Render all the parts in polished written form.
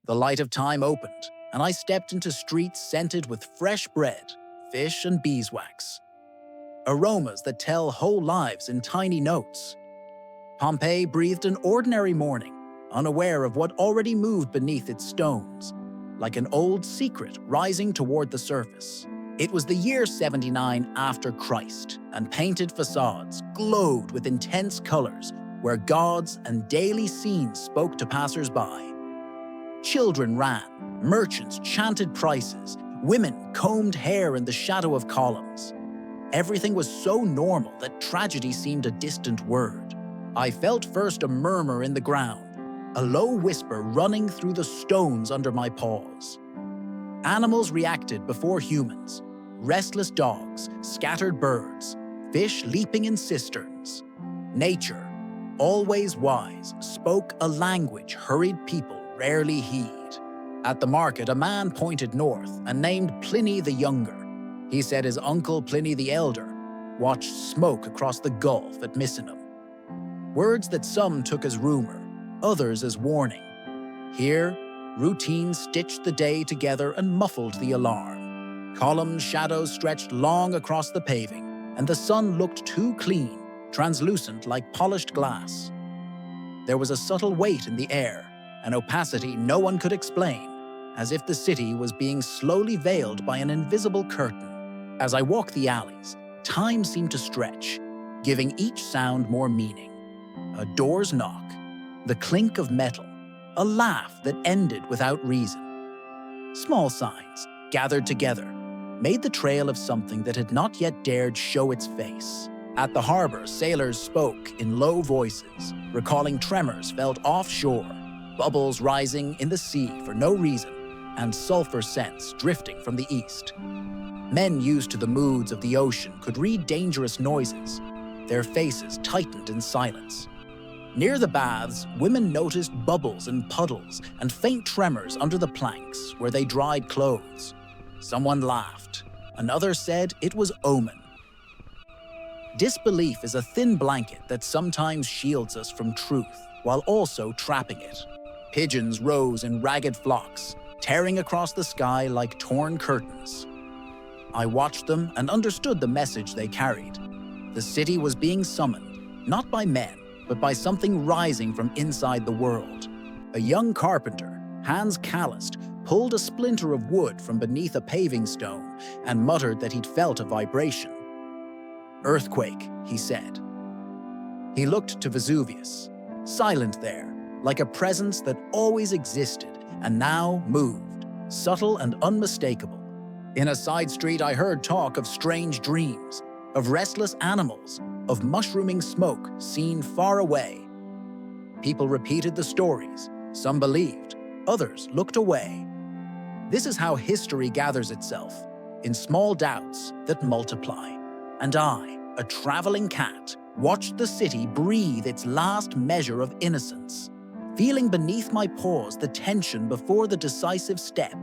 The light of time opened, and I stepped into streets scented with fresh bread, fish, and beeswax. Aromas that tell whole lives in tiny notes. Pompeii breathed an ordinary morning, unaware of what already moved beneath its stones, like an old secret rising toward the surface. It was the year 79 after Christ, and painted facades glowed with intense colors where gods and daily scenes spoke to passers-by. Children ran, merchants chanted prices, women combed hair in the shadow of columns. Everything was so normal that tragedy seemed a distant word. I felt first a murmur in the ground, a low whisper running through the stones under my paws. Animals reacted before humans. Restless dogs, scattered birds, fish leaping in cisterns. Nature, always wise, spoke a language hurried people rarely heed. At the market, a man pointed north and named Pliny the Younger. He said his uncle Pliny the Elder watched smoke across the gulf at Misenum. Words that some took as rumor, others as warning. Here, routine stitched the day together and muffled the alarm. Column shadows stretched long across the paving, and the sun looked too clean, translucent like polished glass. There was a subtle weight in the air, an opacity no one could explain, as if the city was being slowly veiled by an invisible curtain. As I walked the alleys, time seemed to stretch, giving each sound more meaning. A door's knock, the clink of metal, a laugh that ended without reason. Small signs, gathered together, made the trail of something that had not yet dared show its face. At the harbor, sailors spoke in low voices, recalling tremors felt offshore, bubbles rising in the sea for no reason, and sulfur scents drifting from the east. Men used to the moods of the ocean could read dangerous noises. Their faces tightened in silence. Near the baths, women noticed bubbles and puddles and faint tremors under the planks where they dried clothes. Someone laughed. Another said it was omen. Disbelief is a thin blanket that sometimes shields us from truth while also trapping it. Pigeons rose in ragged flocks, tearing across the sky like torn curtains. I watched them and understood the message they carried. The city was being summoned, not by men, but by something rising from inside the world. A young carpenter, hands calloused, pulled a splinter of wood from beneath a paving stone and muttered that he'd felt a vibration. "Earthquake," he said. He looked to Vesuvius, silent there, like a presence that always existed and now moved, subtle and unmistakable. In a side street, I heard talk of strange dreams, of restless animals, of mushrooming smoke seen far away. People repeated the stories. Some believed, others looked away. This is how history gathers itself, in small doubts that multiply. And I, a traveling cat, watched the city breathe its last measure of innocence, feeling beneath my paws the tension before the decisive step.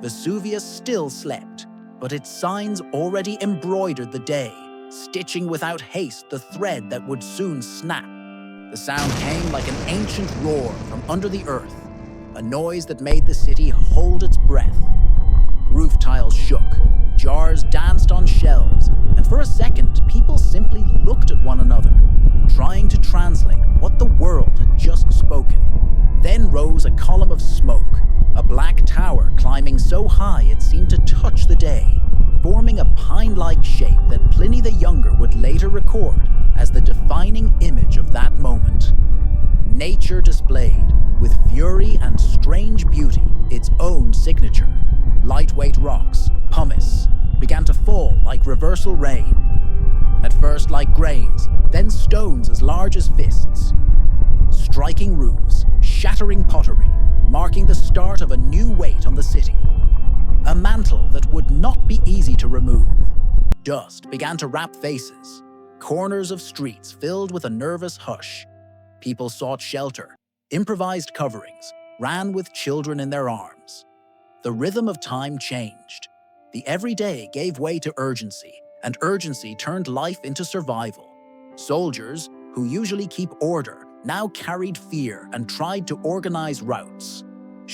Vesuvius still slept, but its signs already embroidered the day, stitching without haste the thread that would soon snap. The sound came like an ancient roar from under the earth, a noise that made the city hold its breath. Roof tiles shook, jars danced on shelves, and for a second, people simply looked at one another, trying to translate what the world had just spoken. Then rose a column of smoke, a black tower climbing so high it seemed to touch the day, forming a pine-like shape that Pliny the Younger would later record as the defining image of that moment. Nature displayed, with fury and strange beauty, its own signature. Lightweight rocks, pumice, began to fall like reversal rain. At first like grains, then stones as large as fists. Striking roofs, shattering pottery, marking the start of a new weight on the city. A mantle that would not be easy to remove. Dust began to wrap faces. Corners of streets filled with a nervous hush. People sought shelter, improvised coverings, ran with children in their arms. The rhythm of time changed. The everyday gave way to urgency, and urgency turned life into survival. Soldiers, who usually keep order, now carried fear and tried to organize routes.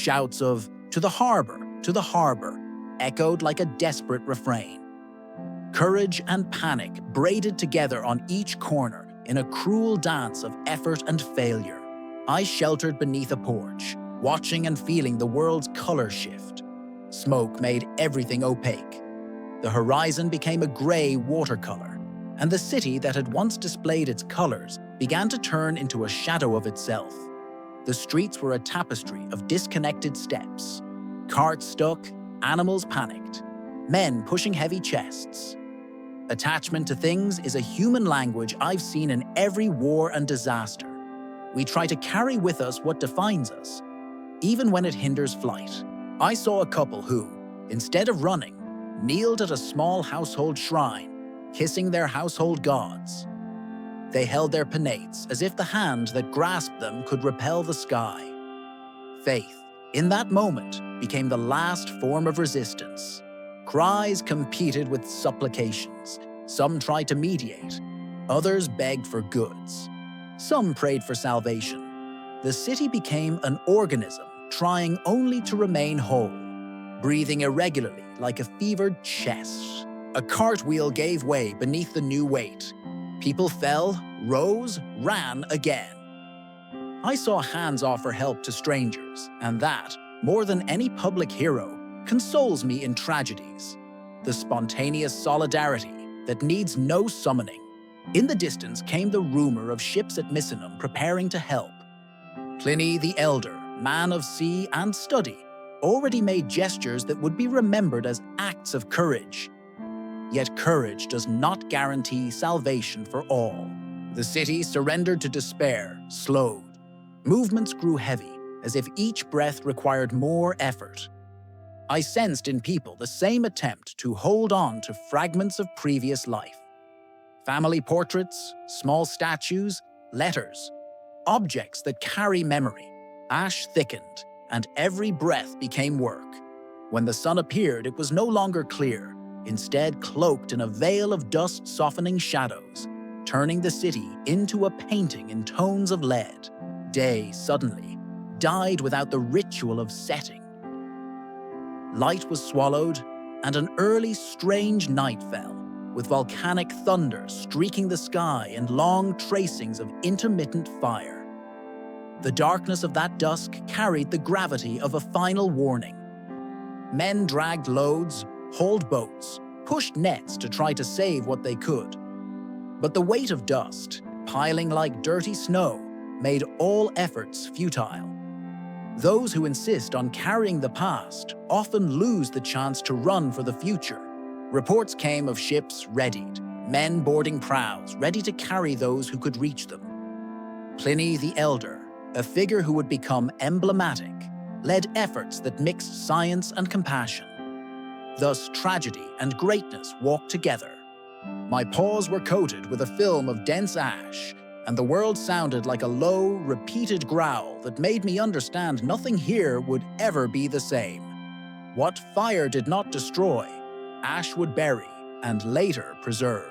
Shouts of to the harbor," echoed like a desperate refrain. Courage and panic braided together on each corner in a cruel dance of effort and failure. I sheltered beneath a porch, watching and feeling the world's color shift. Smoke made everything opaque. The horizon became a gray watercolor, and the city that had once displayed its colors began to turn into a shadow of itself. The streets were a tapestry of disconnected steps. Carts stuck, animals panicked, men pushing heavy chests. Attachment to things is a human language I've seen in every war and disaster. We try to carry with us what defines us, even when it hinders flight. I saw a couple who, instead of running, kneeled at a small household shrine, kissing their household gods. They held their penates as if the hand that grasped them could repel the sky. Faith, in that moment, became the last form of resistance. Cries competed with supplications. Some tried to mediate. Others begged for goods. Some prayed for salvation. The city became an organism, trying only to remain whole, breathing irregularly like a fevered chest. A cartwheel gave way beneath the new weight. People fell, rose, ran again. I saw hands offer help to strangers, and that, more than any public hero, consoles me in tragedies. The spontaneous solidarity that needs no summoning. In the distance came the rumor of ships at Misenum preparing to help. Pliny the Elder, man of sea and study, already made gestures that would be remembered as acts of courage. Yet courage does not guarantee salvation for all. The city surrendered to despair, slowed. Movements grew heavy, as if each breath required more effort. I sensed in people the same attempt to hold on to fragments of previous life. Family portraits, small statues, letters, objects that carry memory. Ash thickened, and every breath became work. When the sun appeared, it was no longer clear, instead cloaked in a veil of dust-softening shadows, turning the city into a painting in tones of lead. Day, suddenly, died without the ritual of setting. Light was swallowed, and an early, strange night fell, with volcanic thunder streaking the sky and long tracings of intermittent fire. The darkness of that dusk carried the gravity of a final warning. Men dragged loads, hauled boats, pushed nets to try to save what they could. But the weight of dust, piling like dirty snow, made all efforts futile. Those who insist on carrying the past often lose the chance to run for the future. Reports came of ships readied, men boarding prows, ready to carry those who could reach them. Pliny the Elder, a figure who would become emblematic, led efforts that mixed science and compassion. Thus, tragedy and greatness walked together. My paws were coated with a film of dense ash, and the world sounded like a low, repeated growl that made me understand nothing here would ever be the same. What fire did not destroy, ash would bury and later preserve.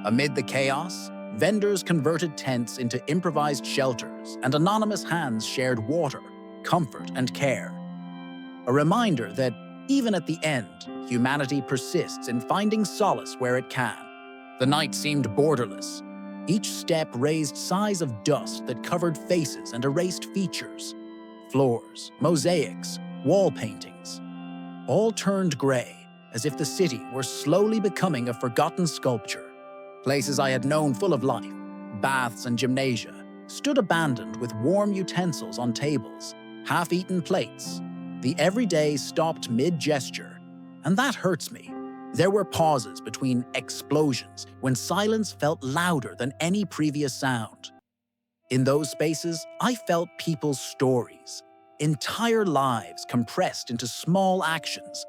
Amid the chaos, vendors converted tents into improvised shelters, and anonymous hands shared water, comfort, and care. A reminder that, even at the end, humanity persists in finding solace where it can. The night seemed borderless. Each step raised sighs of dust that covered faces and erased features. Floors, mosaics, wall paintings. All turned gray, as if the city were slowly becoming a forgotten sculpture. Places I had known full of life, baths and gymnasia, stood abandoned with warm utensils on tables, half-eaten plates. The everyday stopped mid-gesture, and that hurts me. There were pauses between explosions when silence felt louder than any previous sound. In those spaces, I felt people's stories, entire lives compressed into small actions.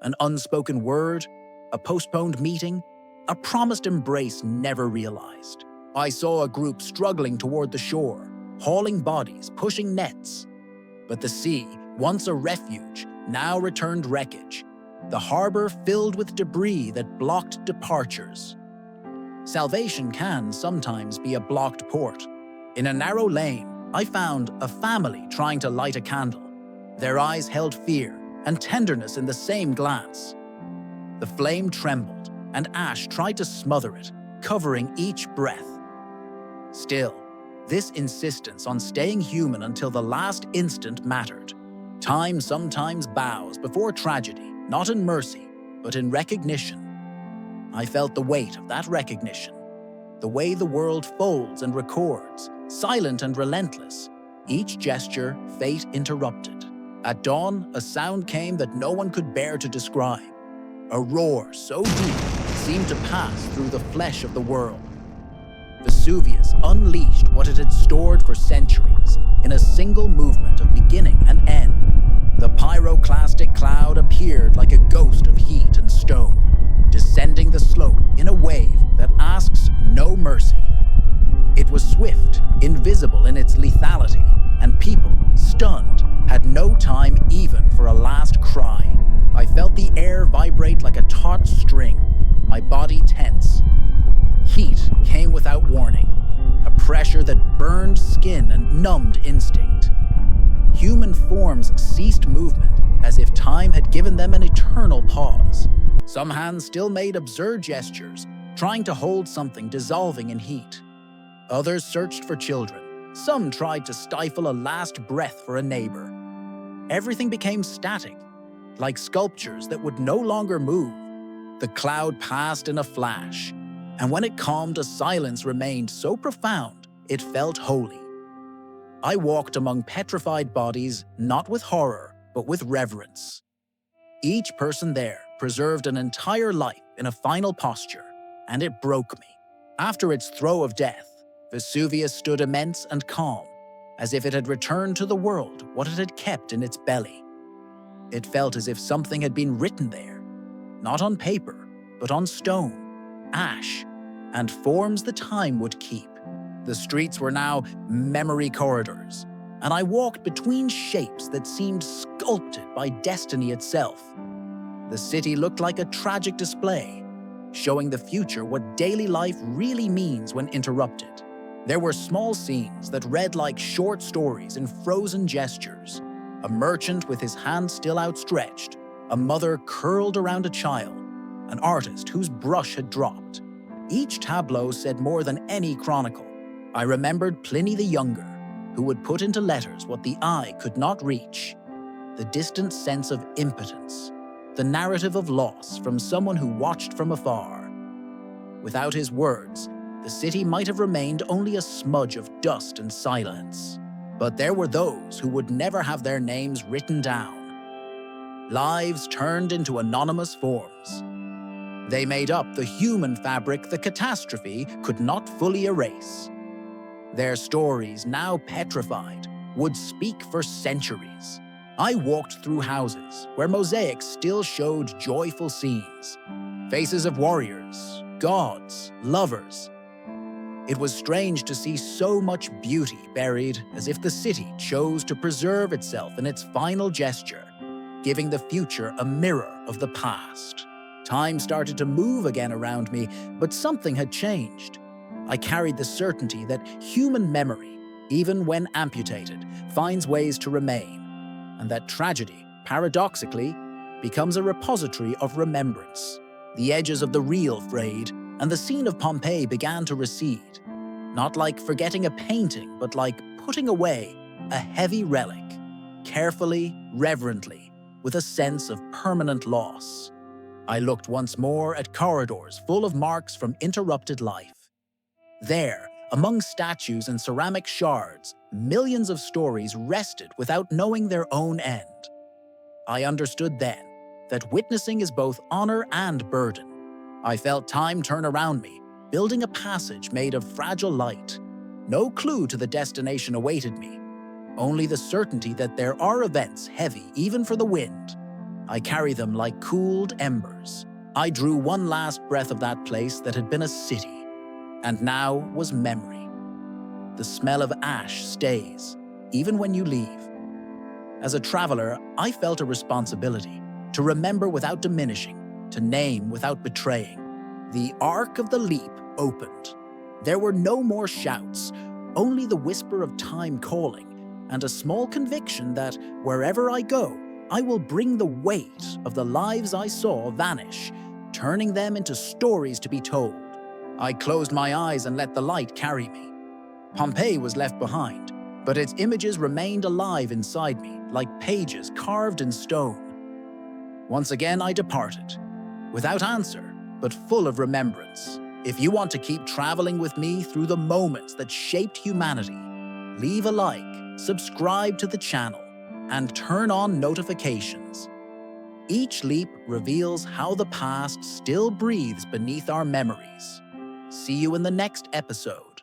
An unspoken word, a postponed meeting, a promised embrace never realized. I saw a group struggling toward the shore, hauling bodies, pushing nets. But the sea, once a refuge, now returned wreckage. The harbor filled with debris that blocked departures. Salvation can sometimes be a blocked port. In a narrow lane, I found a family trying to light a candle. Their eyes held fear and tenderness in the same glance. The flame trembled, and ash tried to smother it, covering each breath. Still, this insistence on staying human until the last instant mattered. Time sometimes bows before tragedy, not in mercy, but in recognition. I felt the weight of that recognition, the way the world folds and records, silent and relentless, each gesture fate interrupted. At dawn, a sound came that no one could bear to describe. A roar so deep it seemed to pass through the flesh of the world. Vesuvius unleashed what it had stored for centuries in a single movement of beginning and end. The pyroclastic cloud appeared like a ghost of heat and stone, descending the slope in a wave that asks no mercy. It was swift, invisible in its lethality, and people, stunned, had no time even for a last cry. I felt the air vibrate like a taut string, my body tense. Heat came without warning, a pressure that burned skin and numbed instinct. Human forms ceased movement, as if time had given them an eternal pause. Some hands still made absurd gestures, trying to hold something dissolving in heat. Others searched for children. Some tried to stifle a last breath for a neighbor. Everything became static, like sculptures that would no longer move. The cloud passed in a flash, and when it calmed, a silence remained so profound it felt holy. I walked among petrified bodies, not with horror, but with reverence. Each person there preserved an entire life in a final posture, and it broke me. After its throe of death, Vesuvius stood immense and calm, as if it had returned to the world what it had kept in its belly. It felt as if something had been written there, not on paper, but on stone, ash, and forms the time would keep. The streets were now memory corridors, and I walked between shapes that seemed sculpted by destiny itself. The city looked like a tragic display, showing the future what daily life really means when interrupted. There were small scenes that read like short stories in frozen gestures. A merchant with his hand still outstretched, a mother curled around a child, an artist whose brush had dropped. Each tableau said more than any chronicle. I remembered Pliny the Younger, who would put into letters what the eye could not reach, the distant sense of impotence, the narrative of loss from someone who watched from afar. Without his words, the city might have remained only a smudge of dust and silence. But there were those who would never have their names written down. Lives turned into anonymous forms. They made up the human fabric the catastrophe could not fully erase. Their stories, now petrified, would speak for centuries. I walked through houses where mosaics still showed joyful scenes. Faces of warriors, gods, lovers. It was strange to see so much beauty buried, as if the city chose to preserve itself in its final gesture, giving the future a mirror of the past. Time started to move again around me, but something had changed. I carried the certainty that human memory, even when amputated, finds ways to remain, and that tragedy, paradoxically, becomes a repository of remembrance. The edges of the real frayed, and the scene of Pompeii began to recede. Not like forgetting a painting, but like putting away a heavy relic, carefully, reverently, with a sense of permanent loss. I looked once more at corridors full of marks from interrupted life. There, among statues and ceramic shards, millions of stories rested without knowing their own end. I understood then that witnessing is both honor and burden. I felt time turn around me, building a passage made of fragile light. No clue to the destination awaited me, only the certainty that there are events heavy even for the wind. I carry them like cooled embers. I drew one last breath of that place that had been a city, and now was memory. The smell of ash stays, even when you leave. As a traveler, I felt a responsibility to remember without diminishing, to name without betraying. The arc of the leap opened. There were no more shouts, only the whisper of time calling, and a small conviction that wherever I go, I will bring the weight of the lives I saw vanish, turning them into stories to be told. I closed my eyes and let the light carry me. Pompeii was left behind, but its images remained alive inside me, like pages carved in stone. Once again I departed, without answer, but full of remembrance. If you want to keep traveling with me through the moments that shaped humanity, leave a like, subscribe to the channel, and turn on notifications. Each leap reveals how the past still breathes beneath our memories. See you in the next episode.